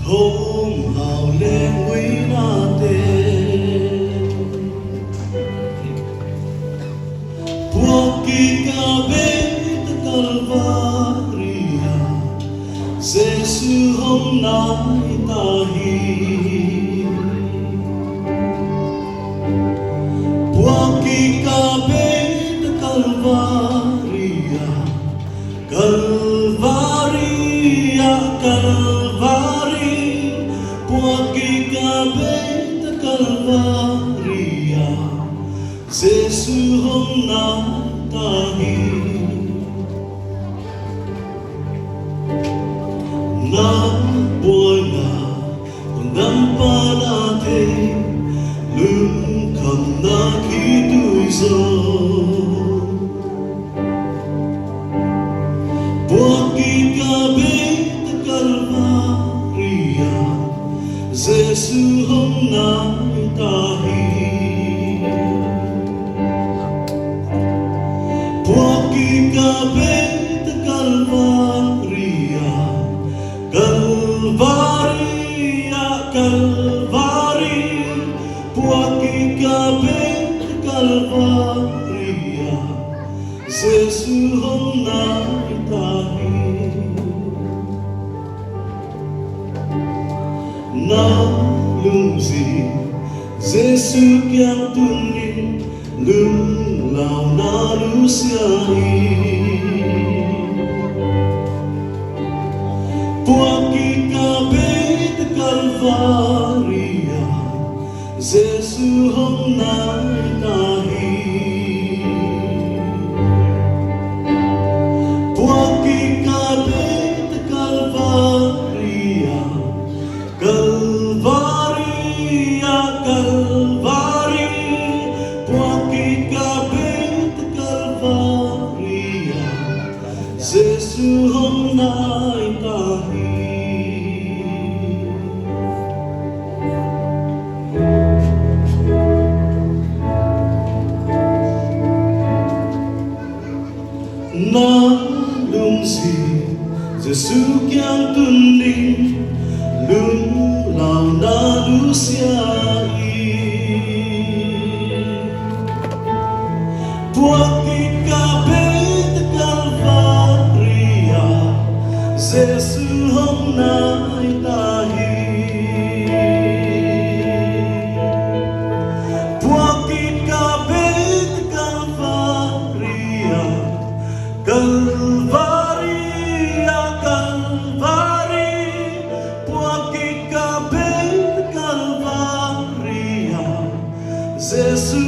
Hôm hào lên quý na tên Puaki kabit Calvaria Giêsu hôm nay tahi Puaki kabit Calvaria Calvaria Calvari Puaki kabit Calvaria Giêsu hôm nay tahi na buhay na Undang pa natin Lungkam na kituiso Puaki kabit Calvaria Giêsu hôm nay tahi Puaki kabit Calvaria Calvaria, Calvari Puaki kabit Calvaria Giêsu hôm nay tahi na lung gì Giêsu kiang tunin lung lao na lusiani Puaki kabit Calvaria Giêsu hôm nay tahi Puaki kabit Calvaria Calvaria, Calvari Puaki kabit Calvaria Giêsu hôm nay tahi na lung gì Giêsu kiang tunin lung lao na lusiai Puaki kabit Calvaria Giêsu hôm nay tahi Puaki kabit Calvaria Calvaria, Calvari Puaki kabit Calvaria Giêsu